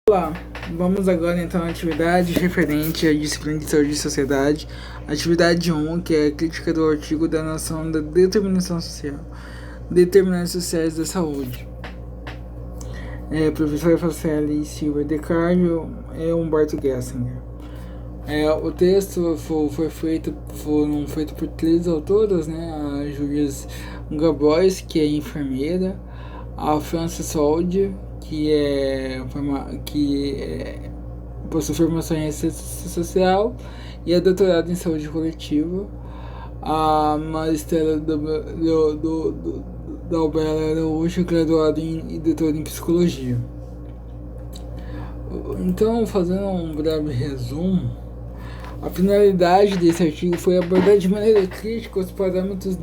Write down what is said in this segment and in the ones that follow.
Olá, vamos agora então à atividade referente à disciplina de saúde e sociedade. Atividade 1, que é a crítica do artigo da noção da determinação social. Determinantes sociais da saúde. Professor Faceli Silva de Carlo e Humberto Gessinger. O texto foram feito por três autoras, né? A Julia Gabois, que é enfermeira, a Frances Soldi, que possui formação em assistência social e é doutorada em saúde coletiva, a Maristela da Albela Araújo, graduada e doutora em psicologia. Então, fazendo um breve resumo, a finalidade desse artigo foi abordar de maneira crítica os parâmetros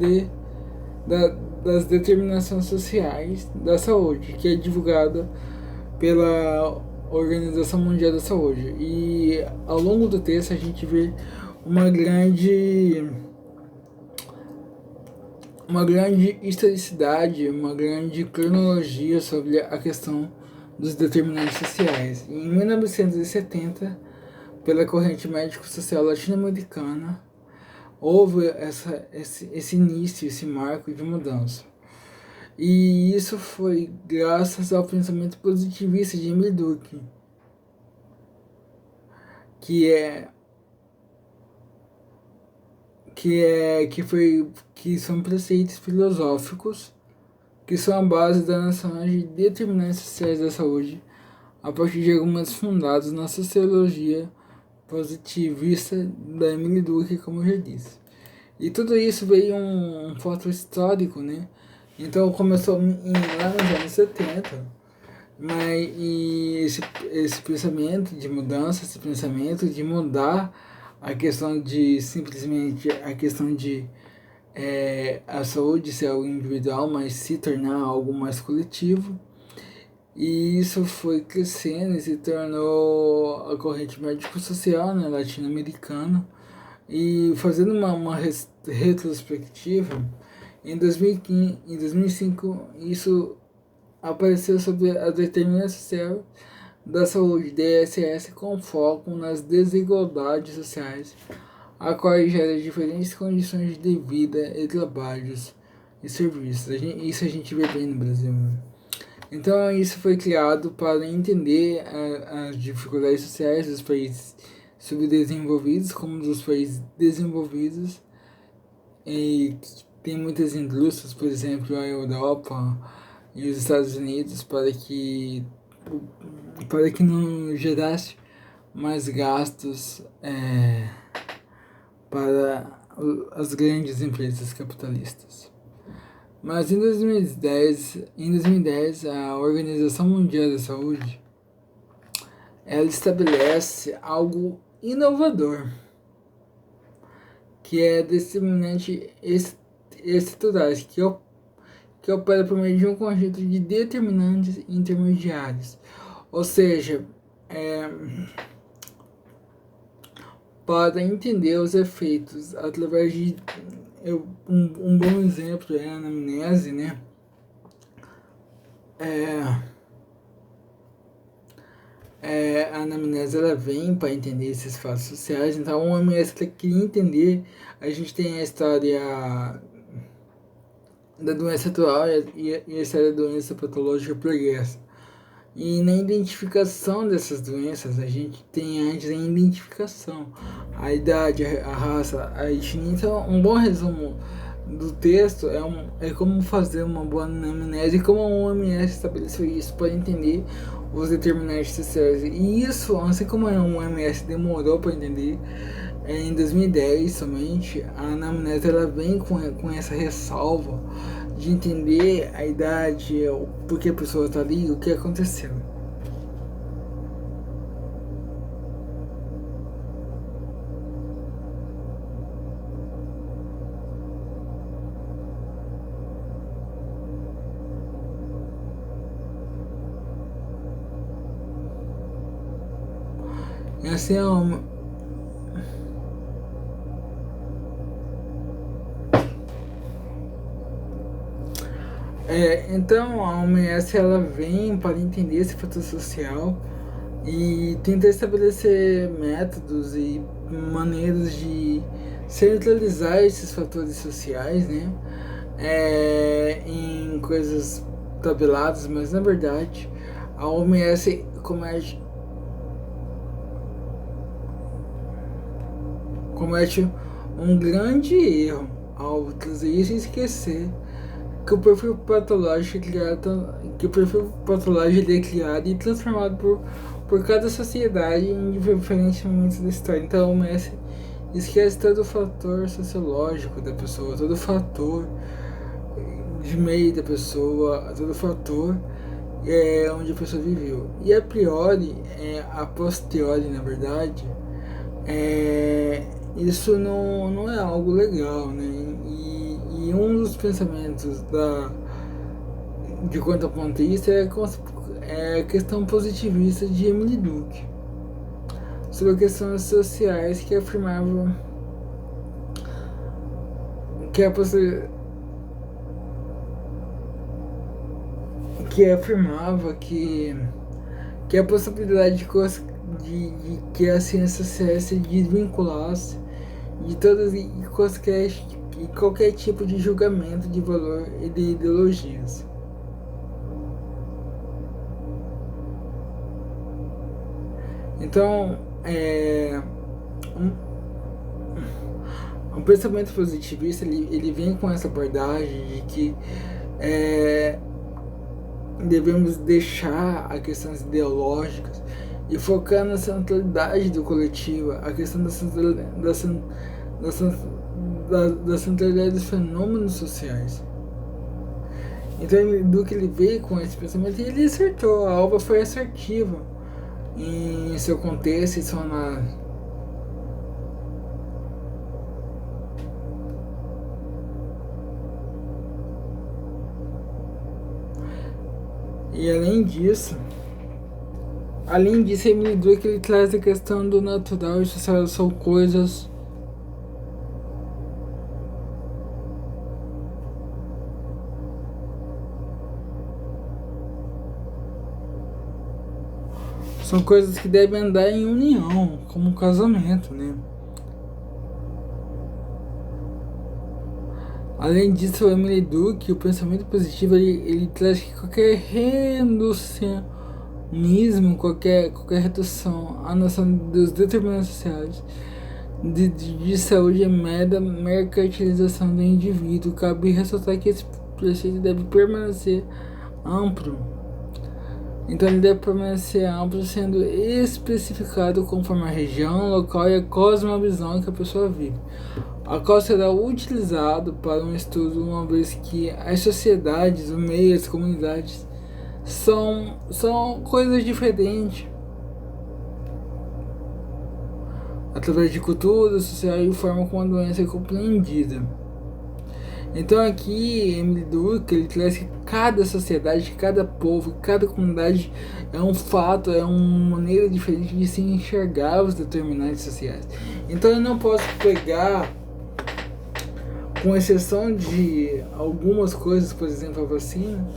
das determinações sociais da saúde, que é divulgada pela Organização Mundial da Saúde. E ao longo do texto a gente vê uma grande historicidade, uma grande cronologia sobre a questão dos determinantes sociais. Em 1970, pela corrente médico-social latino-americana, houve esse início, esse marco de mudança. E isso foi graças ao pensamento positivista de Emile Durkheim, que são preceitos filosóficos que são a base da noção de determinantes sociais da saúde, a partir de argumentos fundados na sociologia positivista da Emile Durkheim, como eu já disse. E tudo isso veio um fato histórico, né? Então começou lá nos anos 70, esse pensamento de mudança, esse pensamento de mudar a questão de simplesmente a saúde ser algo individual, mas se tornar algo mais coletivo. E isso foi crescendo e se tornou a corrente médico-social, né, latino-americana. E fazendo uma retrospectiva, em 2005, isso apareceu sobre a determinação social da saúde, DSS, com foco nas desigualdades sociais, a qual gera diferentes condições de vida e trabalhos e serviços. Isso a gente vê bem no Brasil. Então isso foi criado para entender as dificuldades sociais dos países subdesenvolvidos como dos países desenvolvidos. E tem muitas indústrias, por exemplo, a Europa e os Estados Unidos, para que não gerasse mais gastos para as grandes empresas capitalistas. Mas em 2010 a Organização Mundial da Saúde ela estabelece algo inovador, que é determinante estruturais, que opera por meio de um conjunto de determinantes intermediários. Ou seja, para entender os efeitos através de um bom exemplo é a anamnese, né? A anamnese ela vem para entender esses fatos sociais, então o OMS queria entender. A gente tem a história da doença atual e a história da doença patológica progressa. E na identificação dessas doenças, a gente tem antes a identificação, a idade, a raça, a etnia. Então, um bom resumo do texto é como fazer uma boa anamnese e como a OMS estabeleceu isso para entender os determinantes sociais. E isso, assim como a OMS demorou para entender, em 2010 somente, a anamnese ela vem com essa ressalva de entender a idade, o porquê a pessoa está ali, o que aconteceu. Assim é uma... Então a OMS ela vem para entender esse fator social e tenta estabelecer métodos e maneiras de centralizar esses fatores sociais, né, em coisas tabeladas, mas na verdade a OMS comete um grande erro ao trazer isso e esquecer que o perfil patológico é criado, que o perfil patológico ele é criado e transformado por cada sociedade em diferentes momentos da história. Então, o Messi esquece todo o fator sociológico da pessoa, todo o fator de meio da pessoa, todo o fator onde a pessoa viveu. E a priori, a posteriori, na verdade, isso não é algo legal, né? E um dos pensamentos de contrapontista é a questão positivista de Emily Durkheim sobre questões sociais que afirmavam que a que afirmava que a possibilidade de que a ciência sociais se desvinculasse de todas e qualquer tipo de julgamento de valor e de ideologias. Então, o pensamento positivista ele vem com essa abordagem de que devemos deixar as questões ideológicas e focar na centralidade do coletivo, a questão da centralidade dos fenômenos sociais. Então, do que ele veio com esse pensamento, ele acertou, a obra foi assertiva em seu contexto e sua análise. E além disso, Emily Durkheim ele traz a questão do natural e social, são coisas que devem andar em união, como um casamento, né? Além disso, o Emily Durkheim, o pensamento positivo, ele traz que qualquer reducionismo, qualquer redução à noção dos determinantes sociais de saúde é mera mercantilização do indivíduo. Cabe ressaltar que esse preceito deve permanecer amplo. Então ele deve permanecer amplo, sendo especificado conforme a região, local e a cosmovisão que a pessoa vive, a qual será utilizado para um estudo, uma vez que as sociedades, o meio, as comunidades são coisas diferentes, através de cultura social e forma como a doença é compreendida. Então aqui Emily Durkheim ele traz que cada sociedade, cada povo, cada comunidade é um fato, é uma maneira diferente de se enxergar os determinantes sociais. Então eu não posso pegar, com exceção de algumas coisas, por exemplo a vacina,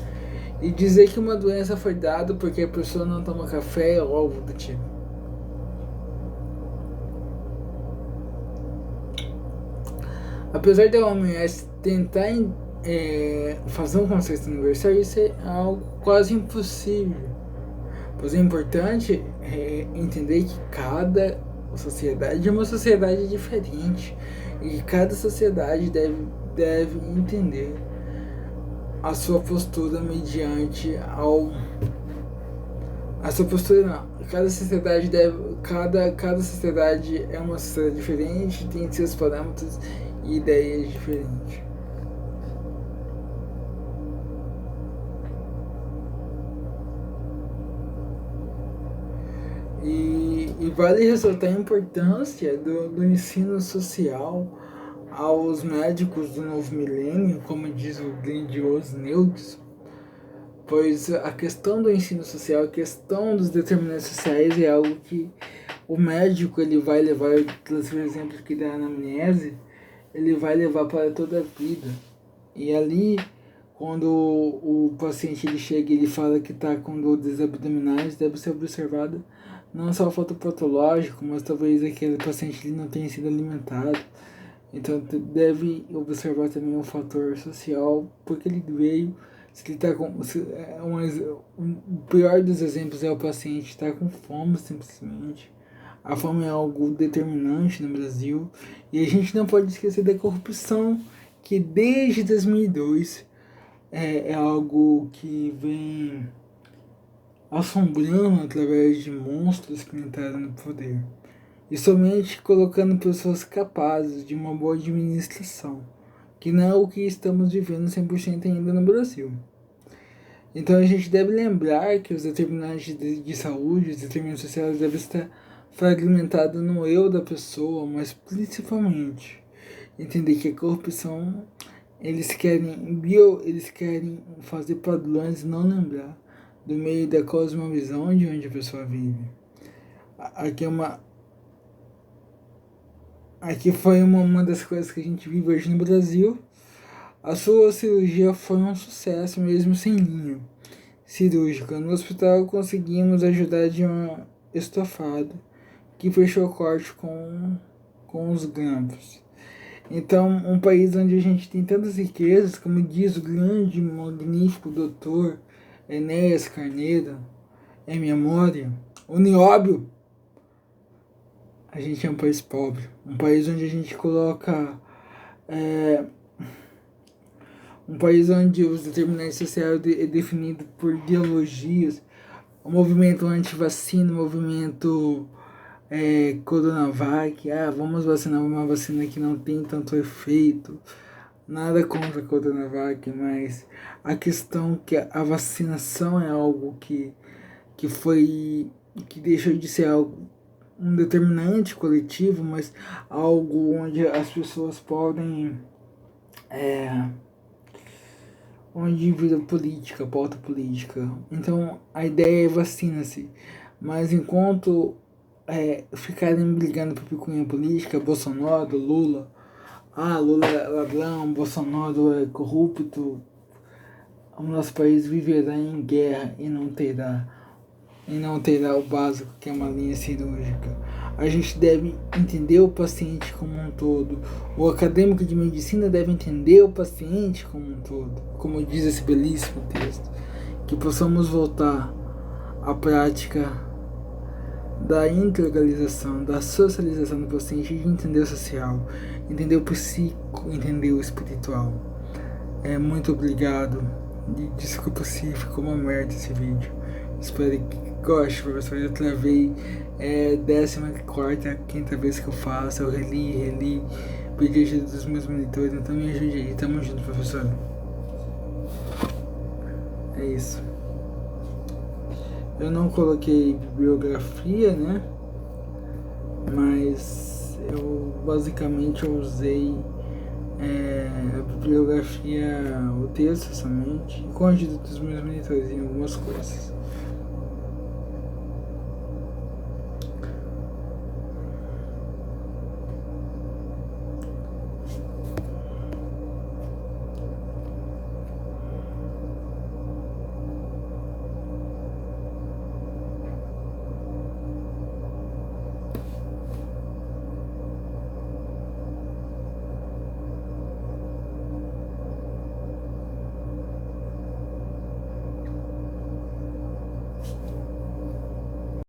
e dizer que uma doença foi dada porque a pessoa não toma café ou algo do tipo. Apesar da OMS tentar fazer um consenso universal, isso é algo quase impossível. Pois é importante entender que cada sociedade é uma sociedade diferente e cada sociedade deve entender a sua postura mediante a sua postura não. Cada sociedade cada sociedade é uma sociedade diferente, tem seus parâmetros e ideias diferentes. E vale ressaltar a importância do ensino social aos médicos do novo milênio, como diz o grandioso Neutron, pois a questão do ensino social, a questão dos determinantes sociais é algo que o médico ele vai levar, por exemplo, que da anamnese, ele vai levar para toda a vida. E ali, quando o paciente ele chega e ele fala que está com dores abdominais, deve ser observada não só o fator patológico, mas talvez aquele paciente ele não tenha sido alimentado. Então deve observar também o fator social, porque ele veio, se ele está com... o pior dos exemplos é o paciente estar com fome simplesmente. A fome é algo determinante no Brasil. E a gente não pode esquecer da corrupção, que desde 2002 é algo que vem assombrando através de monstros que entraram no poder. E somente colocando pessoas capazes de uma boa administração, que não é o que estamos vivendo 100% ainda no Brasil. Então a gente deve lembrar que os determinantes de saúde, os determinantes sociais devem estar fragmentados no eu da pessoa, mas principalmente entender que a corrupção, eles querem fazer padrões e não lembrar do meio da cosmovisão de onde a pessoa vive. Aqui foi uma das coisas que a gente vive hoje no Brasil. A sua cirurgia foi um sucesso mesmo sem linha cirúrgica. No hospital conseguimos ajudar de um estofado que fechou o corte com os grampos. Então, um país onde a gente tem tantas riquezas, como diz o grande, magnífico doutor Enéas Carneiro, em memória, o Nióbio, a gente é um país pobre. Um país onde a gente coloca... um país onde os determinantes sociais é definido por ideologias. O movimento anti-vacina, o movimento Coronavac. Vamos vacinar uma vacina que não tem tanto efeito. Nada contra a Coronavac, mas a questão que a vacinação é algo que deixou de ser algo, um determinante coletivo, mas algo onde as pessoas podem onde vira política, pauta política. Então a ideia é vacina-se, mas enquanto ficarem brigando por picuinha política, Bolsonaro, Lula, Lula é ladrão, Bolsonaro é corrupto, o nosso país viverá em guerra e não terá o básico, que é uma linha cirúrgica. A gente deve entender o paciente como um todo. O acadêmico de medicina deve entender o paciente como um todo, como diz esse belíssimo texto. Que possamos voltar à prática da integralização, da socialização do paciente, de entender o social, entender o psíquico, entender o espiritual. Muito obrigado. Desculpa se ficou uma merda esse vídeo. Espero que goste, professor. Eu travei 14ª, 5ª vez que eu faço. Eu reli, pedi ajuda dos meus monitores, então me ajude aí. Tamo junto, professor. É isso. Eu não coloquei bibliografia, né? Mas eu basicamente usei a bibliografia, o texto somente, com a ajuda dos meus monitores em algumas coisas.